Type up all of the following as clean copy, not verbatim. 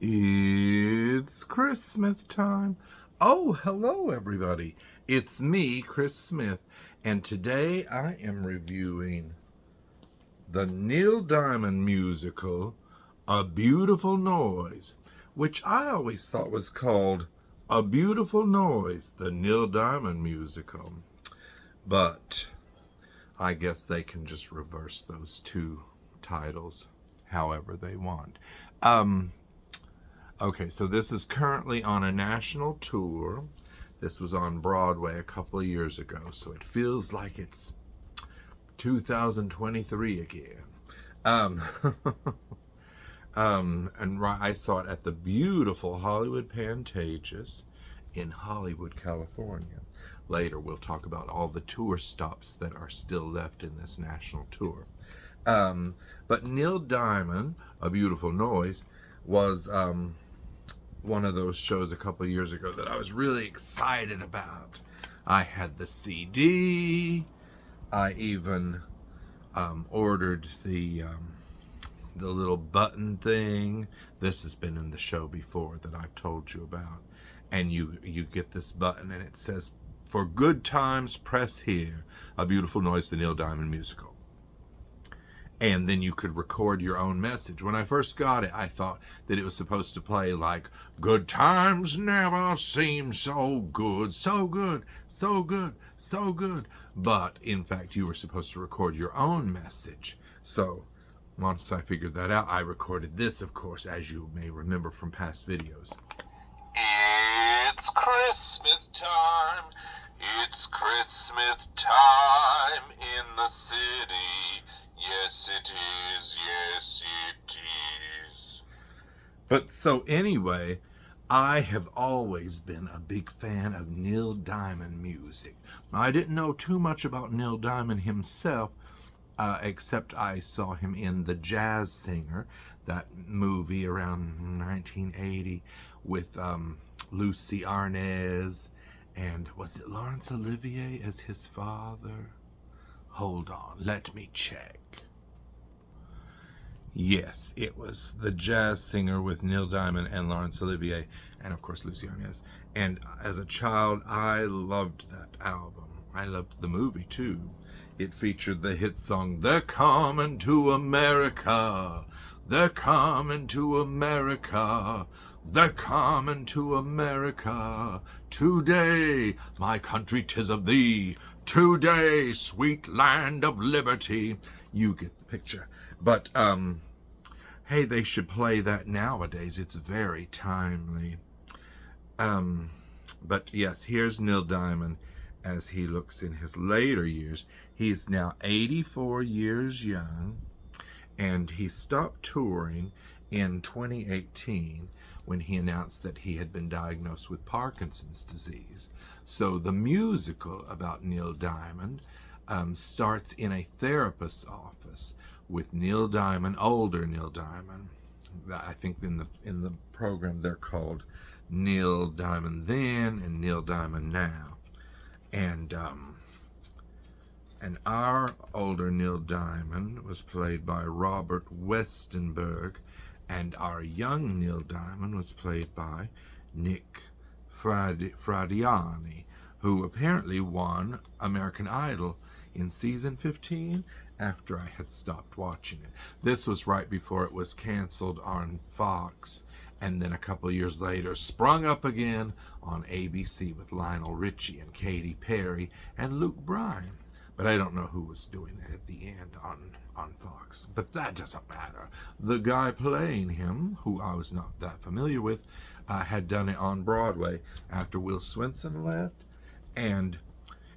It's Christmas time. Oh, hello, everybody. It's me, Chris Smith, and today I am reviewing the Neil Diamond musical, A Beautiful Noise, which I always thought was called A Beautiful Noise, the Neil Diamond musical. But I guess they can just reverse those two titles however they want. Okay, so this is currently on a national tour. This was on Broadway a couple of years ago, so it feels like it's 2023 again. Um, and I saw it at the beautiful Hollywood Pantages in Hollywood, California. Later, we'll talk about all the tour stops that are still left in this national tour. But Neil Diamond, A Beautiful Noise, was one of those shows a couple of years ago that I was really excited about. I had the CD. I even ordered the little button thing. This has been in the show before that I've told you about. And you get this button and it says, "For good times, press here. A Beautiful Noise, the Neil Diamond musical." And then you could record your own message. When I first got it, I thought that it was supposed to play like, "Good times never seem so good, so good, so good, so good." But in fact, you were supposed to record your own message. So once I figured that out, I recorded this, of course, as you may remember from past videos. It's Christmas time. It's Christmas time in the city. Yes, it is. Yes, it is. But so anyway, I have always been a big fan of Neil Diamond music. I didn't know too much about Neil Diamond himself, except I saw him in The Jazz Singer, that movie around 1980 with Lucy Arnaz, and was it Laurence Olivier as his father? Hold on, let me check. Yes, it was The Jazz Singer with Neil Diamond and Laurence Olivier, and of course Lucy Arnaz. And as a child, I loved that album. I loved the movie too. It featured the hit song, "They're Coming to America. They're coming to America. They're coming to America. Today, my country, 'tis of thee. Today, sweet land of liberty." You get the picture. But, hey, they should play that nowadays. It's very timely. But yes, here's Neil Diamond as he looks in his later years. He's now 84 years young, and he stopped touring in 2018 when he announced that he had been diagnosed with Parkinson's disease. So the musical about Neil Diamond starts in a therapist's office with Neil Diamond, older Neil Diamond. I think in the program they're called Neil Diamond Then and Neil Diamond Now. And our older Neil Diamond was played by Robert Westenberg, and our young Neil Diamond was played by Nick Fradiani, who apparently won American Idol in season 15 after I had stopped watching it. This was right before it was canceled on Fox, and then a couple of years later sprung up again on ABC with Lionel Richie and Katy Perry and Luke Bryan. But I don't know who was doing it at the end on Fox. But that doesn't matter. The guy playing him, who I was not that familiar with, had done it on Broadway after Will Swenson left. And,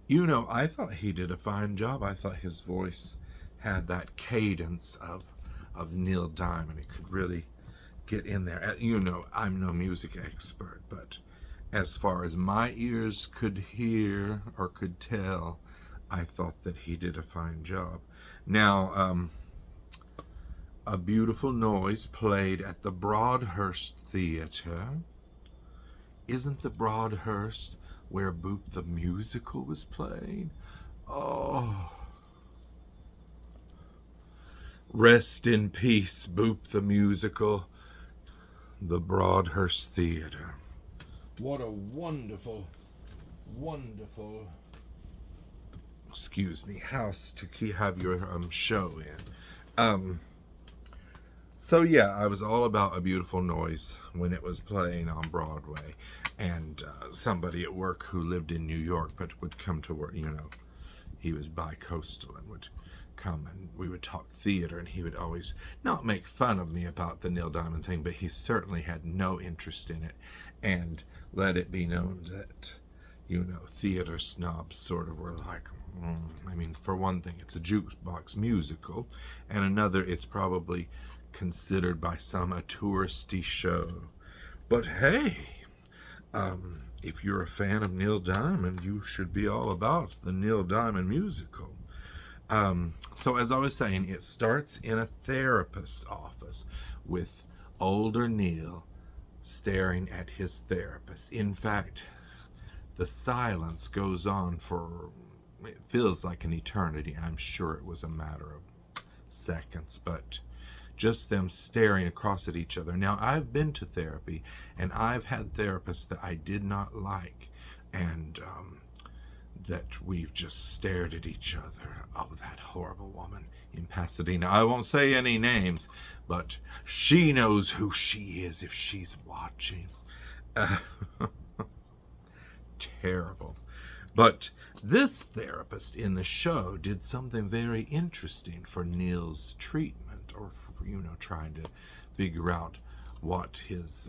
you know, I thought he did a fine job. I thought his voice had that cadence of Neil Diamond. It could really get in there. You know, I'm no music expert, but as far as my ears could hear or could tell, I thought that he did a fine job. Now, A Beautiful Noise played at the Broadhurst Theatre. Isn't the Broadhurst where Boop the Musical was played? Oh, rest in peace, Boop the Musical. the Broadhurst Theatre. What a wonderful, wonderful, excuse me, house to have your show in. So yeah, I was all about A Beautiful Noise when it was playing on Broadway, and somebody at work who lived in New York but would come to work, he was bi-coastal and would come and we would talk theater, and he would always not make fun of me about the Neil Diamond thing, but he certainly had no interest in it, and let it be known that, theater snobs sort of were like, I mean, for one thing, it's a jukebox musical, and another, it's probably considered by some a touristy show. But hey, if you're a fan of Neil Diamond, you should be all about the Neil Diamond musical. So as I was saying, it starts in a therapist's office with older Neil staring at his therapist. In fact, the silence goes on for, it feels like an eternity. I'm sure it was a matter of seconds, but just them staring across at each other. Now, I've been to therapy, and I've had therapists that I did not like, and that we've just stared at each other. Oh, that horrible woman in Pasadena. I won't say any names, but she knows who she is if she's watching. Terrible. But this therapist in the show did something very interesting for Neil's treatment, or for, trying to figure out what his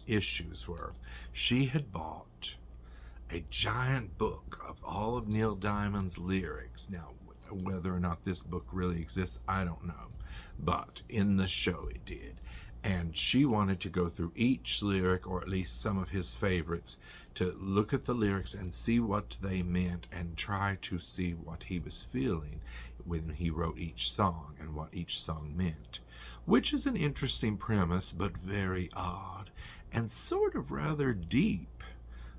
issues were. She had bought a giant book of all of Neil Diamond's lyrics. Now, whether or not this book really exists, I don't know, but in the show it did. And she wanted to go through each lyric, or at least some of his favorites, to look at the lyrics and see what they meant, and try to see what he was feeling when he wrote each song and what each song meant. Which is an interesting premise, but very odd and sort of rather deep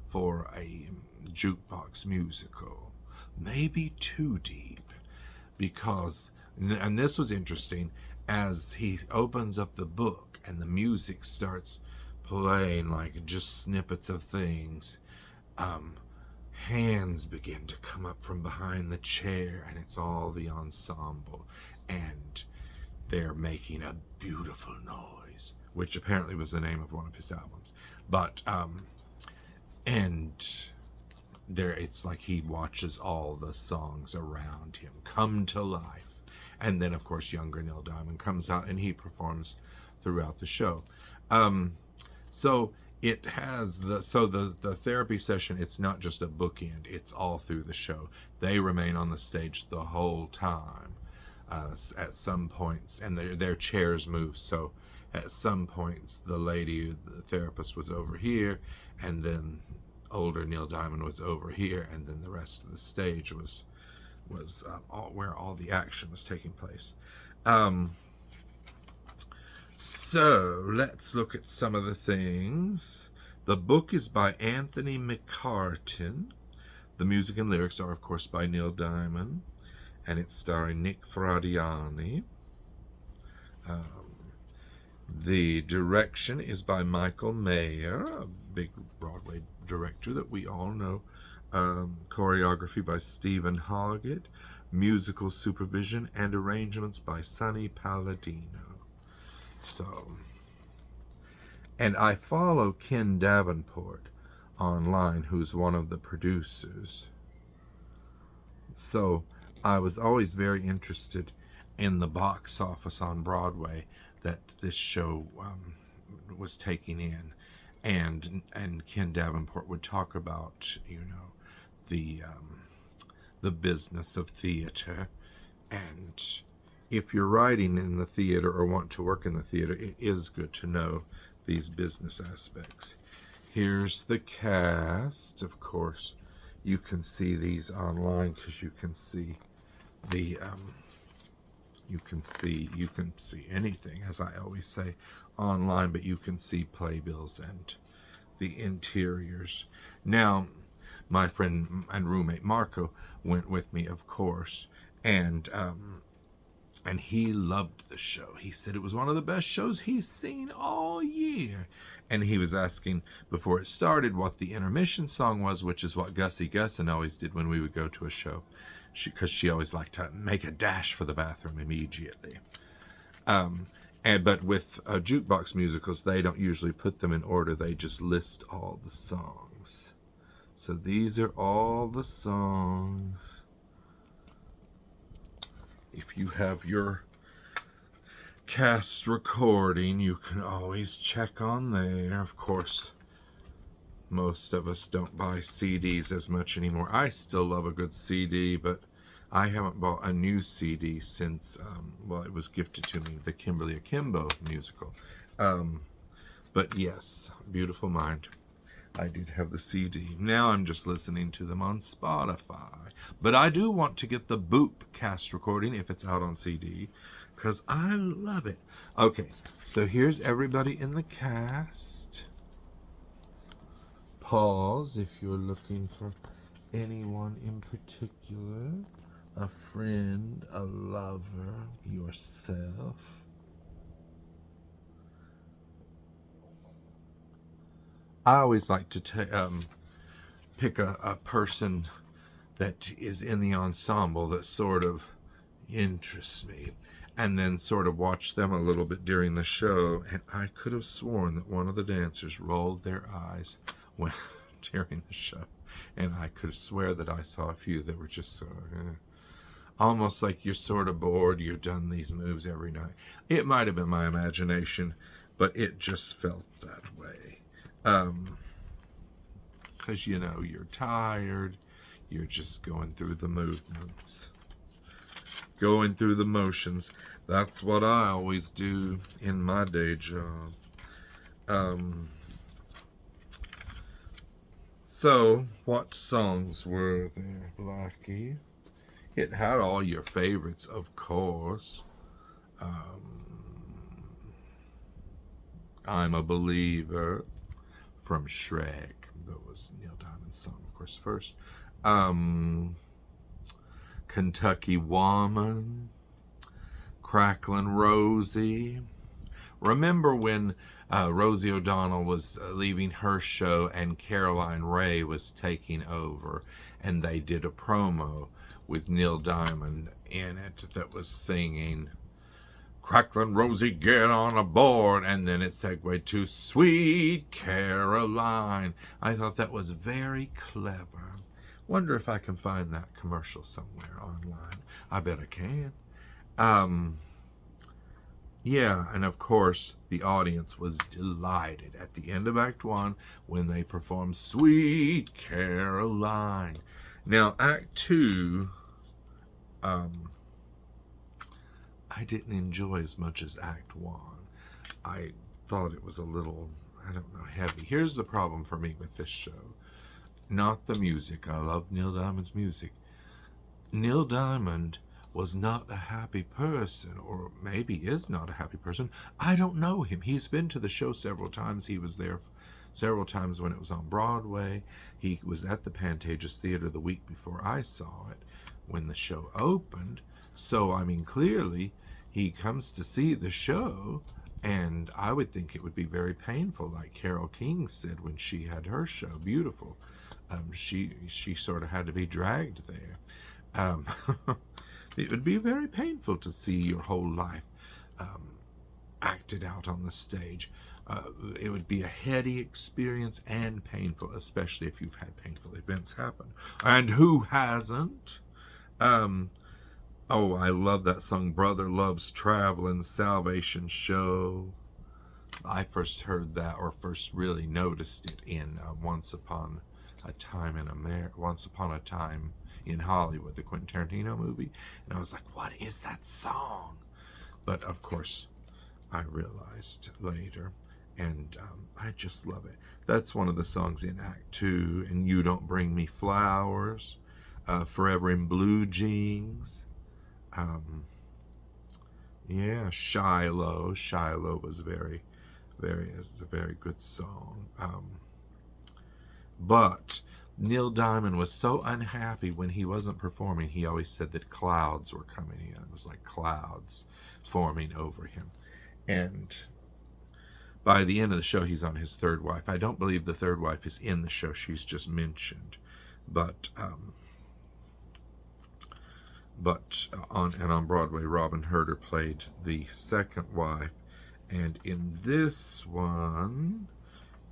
for a jukebox musical. Maybe too deep, because, and this was interesting, as he opens up the book and the music starts playing, like just snippets of things, hands begin to come up from behind the chair, and it's all the ensemble, and they're making a beautiful noise, which apparently was the name of one of his albums. But and there, it's like he watches all the songs around him come to life. And then, of course, younger Neil Diamond comes out and he performs throughout the show. So it has the therapy session, it's not just a bookend, it's all through the show. They remain on the stage the whole time at some points, and their chairs move. So at some points, the therapist was over here, and then older Neil Diamond was over here, and then the rest of the stage was where all the action was taking place. So let's look at some of the things. The book is by Anthony McCartin. The music and lyrics are, of course, by Neil Diamond, and it's starring Nick Fradiani. The direction is by Michael Mayer, a big Broadway director that we all know. Choreography by Stephen Hoggett. Musical supervision and arrangements by Sonny Palladino. So, and I follow Ken Davenport online, who's one of the producers. So I was always very interested in the box office on Broadway that this show was taking in, and Ken Davenport would talk about, the business of theater. And if you're writing in the theater or want to work in the theater, it is good to know these business aspects. Here's the cast. Of course, you can see these online because you can see the you can see anything, as I always say, online, but you can see playbills and the interiors. Now, my friend and roommate Marco went with me, of course, and And he loved the show. He said it was one of the best shows he's seen all year. And he was asking before it started what the intermission song was, which is what Gussie Gussin always did when we would go to a show. Because she always liked to make a dash for the bathroom immediately. But with jukebox musicals, they don't usually put them in order. They just list all the songs. So these are all the songs. If you have your cast recording, you can always check on there. Of course, most of us don't buy CDs as much anymore. I still love a good CD, but I haven't bought a new CD since, well, it was gifted to me, the Kimberly Akimbo musical. But yes, Beautiful Mind. I did have the CD. Now I'm just listening to them on Spotify. But I do want to get the Boop cast recording if it's out on CD, because I love it. Okay, so here's everybody in the cast. Pause if you're looking for anyone in particular. A friend, a lover, yourself. I always like to pick a person that is in the ensemble that sort of interests me, and then sort of watch them a little bit during the show. And I could have sworn that one of the dancers rolled their eyes when during the show, and I could swear that I saw a few that were just sort of almost like you're sort of bored. You've done these moves every night. It might have been my imagination, but it just felt that way. Because, you know, you're tired. You're just going through the movements. Going through the motions. That's what I always do in my day job. So, what songs were there, Blackie? It had all your favorites, of course. I'm a Believer from Shrek. That was Neil Diamond's song, of course, first. Kentucky Woman, Cracklin' Rosie. Remember when Rosie O'Donnell was leaving her show and Caroline Rhea was taking over, and they did a promo with Neil Diamond in it that was singing Cracklin' Rosie, get on aboard, and then it segued to Sweet Caroline. I thought that was very clever. Wonder if I can find that commercial somewhere online. I bet I can. Yeah, and of course, the audience was delighted at the end of Act 1 when they performed Sweet Caroline. Now, Act 2, I didn't enjoy as much as Act 1. I thought it was a little, I don't know, heavy. Here's the problem for me with this show. Not the music. I love Neil Diamond's music. Neil Diamond was not a happy person, or maybe is not a happy person. I don't know him. He's been to the show several times. He was there several times when it was on Broadway. He was at the Pantages Theatre the week before I saw it when the show opened. So, I mean, clearly he comes to see the show, and I would think it would be very painful, like Carole King said when she had her show, Beautiful. She sort of had to be dragged there. It would be very painful to see your whole life acted out on the stage. It would be a heady experience and painful, especially if you've had painful events happen. And who hasn't? Oh, I love that song, Brother Loves Travelin', Salvation Show. I first heard that, or first really noticed it in Once Upon a Time in Hollywood, the Quentin Tarantino movie. And I was like, what is that song? But of course, I realized later, and I just love it. That's one of the songs in Act 2, and You Don't Bring Me Flowers, Forever in Blue Jeans. Yeah, Shiloh. Shiloh was it's a very good song. But Neil Diamond was so unhappy when he wasn't performing. He always said that clouds were coming in. It was like clouds forming over him. And by the end of the show, he's on his third wife. I don't believe the third wife is in the show. She's just mentioned. But on Broadway, Robin Herder played the second wife. And in this one,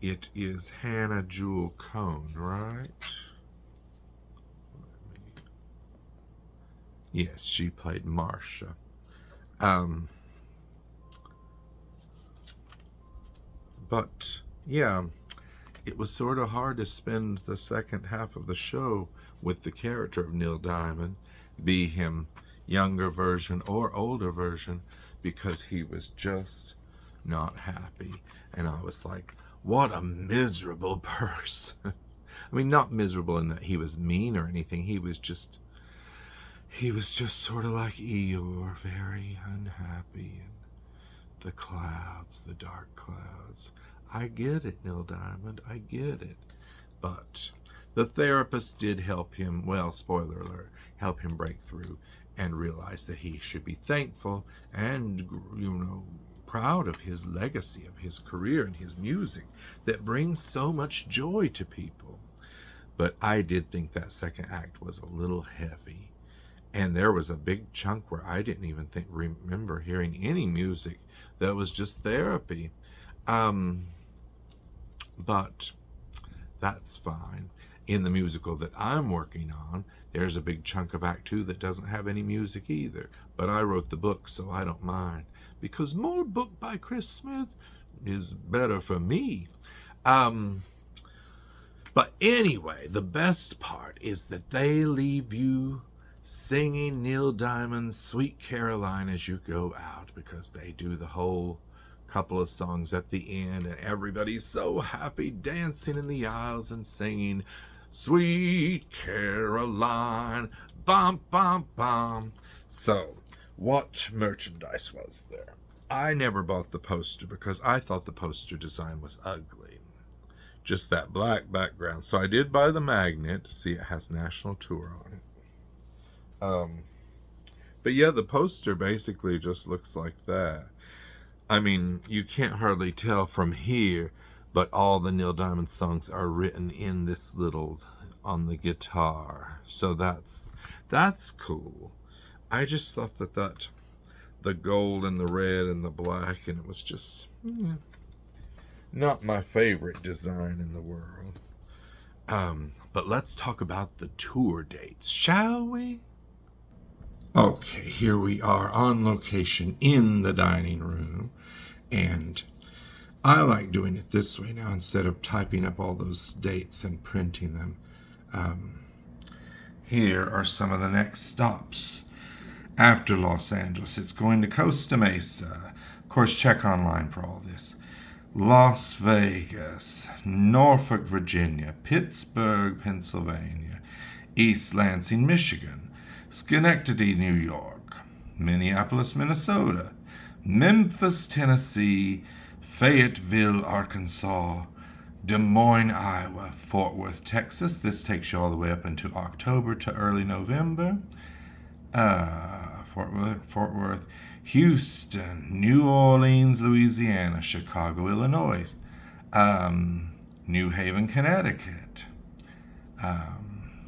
it is Hannah Jewel Cohn, right? Yes, she played Marcia. But yeah, it was sort of hard to spend the second half of the show with the character of Neil Diamond, be him younger version or older version, because he was just not happy. And I was like, what a miserable person. I mean, not miserable in that he was mean or anything. He was just sort of like Eeyore, very unhappy. And the clouds, the dark clouds. I get it, Neil Diamond, I get it. But the therapist did help him, well, spoiler alert, help him break through and realize that he should be thankful and, proud of his legacy, of his career and his music that brings so much joy to people. But I did think that second act was a little heavy. And there was a big chunk where I didn't even remember hearing any music. That was just therapy. But that's fine. In the musical that I'm working on, there's a big chunk of Act 2 that doesn't have any music either. But I wrote the book, so I don't mind. Because more book by Chris Smith is better for me. But anyway, the best part is that they leave you singing Neil Diamond's Sweet Caroline as you go out, because they do the whole couple of songs at the end, and everybody's so happy dancing in the aisles and singing Sweet Caroline, bum, bum, bum. So, what merchandise was there? I never bought the poster because I thought the poster design was ugly. Just that black background. So I did buy the magnet. See, it has National Tour on it. But yeah, the poster basically just looks like that. I mean, you can't hardly tell from here, but all the Neil Diamond songs are written in this little, on the guitar. So that's cool. I just thought that the gold and the red and the black, and it was just not my favorite design in the world. But let's talk about the tour dates, shall we? Okay, here we are on location in the dining room, and I like doing it this way now instead of typing up all those dates and printing them. Here are some of the next stops after Los Angeles. It's going to Costa Mesa. Of course, check online for all this. Las Vegas, Norfolk, Virginia, Pittsburgh, Pennsylvania, East Lansing, Michigan, Schenectady, New York, Minneapolis, Minnesota, Memphis, Tennessee, Fayetteville, Arkansas, Des Moines, Iowa, Fort Worth, Texas. This takes you all the way up into October to early November. Fort Worth, Houston, New Orleans, Louisiana, Chicago, Illinois, New Haven, Connecticut,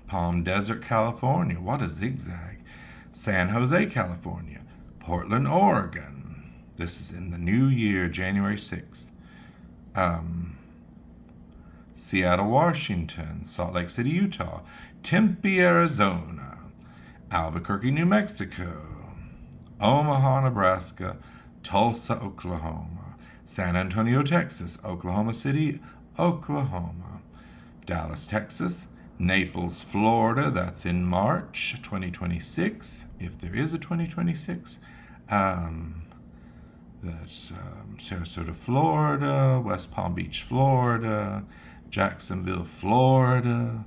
Palm Desert, California. What a zigzag. San Jose, California. Portland, Oregon. This is in the new year, January 6th. Seattle, Washington. Salt Lake City, Utah. Tempe, Arizona. Albuquerque, New Mexico. Omaha, Nebraska. Tulsa, Oklahoma. San Antonio, Texas. Oklahoma City, Oklahoma. Dallas, Texas. Naples, Florida, that's in March 2026, if there is a 2026. That's Sarasota, Florida, West Palm Beach, Florida, Jacksonville, Florida,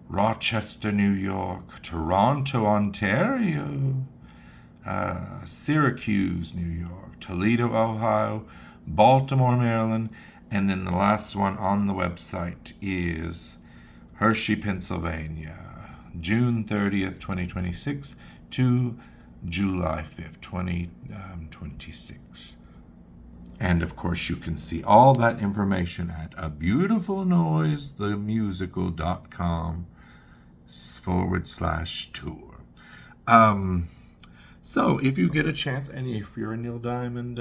Rochester, New York, Toronto, Ontario, Syracuse, New York, Toledo, Ohio, Baltimore, Maryland, and then the last one on the website is Hershey, Pennsylvania, June 30th, 2026 to July 5th, 2026. And of course, you can see all that information at abeutifulnoisethemusical.com/tour. So if you get a chance, and if you're a Neil Diamond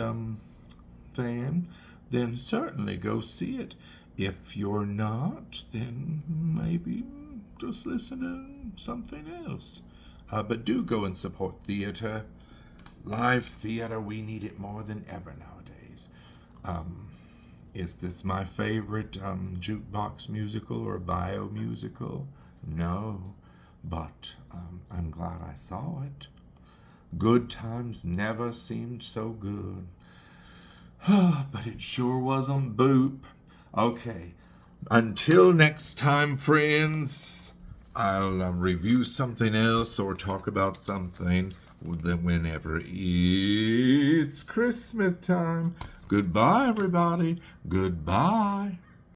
fan, then certainly go see it. If you're not, then maybe just listen to something else. But do go and support theater. Live theater, we need it more than ever nowadays. Is this my favorite jukebox musical or bio musical? No, but I'm glad I saw it. Good times never seemed so good. But it sure wasn't Boop. Okay, until next time, friends, I'll review something else or talk about something whenever it's Christmas time. Goodbye, everybody. Goodbye.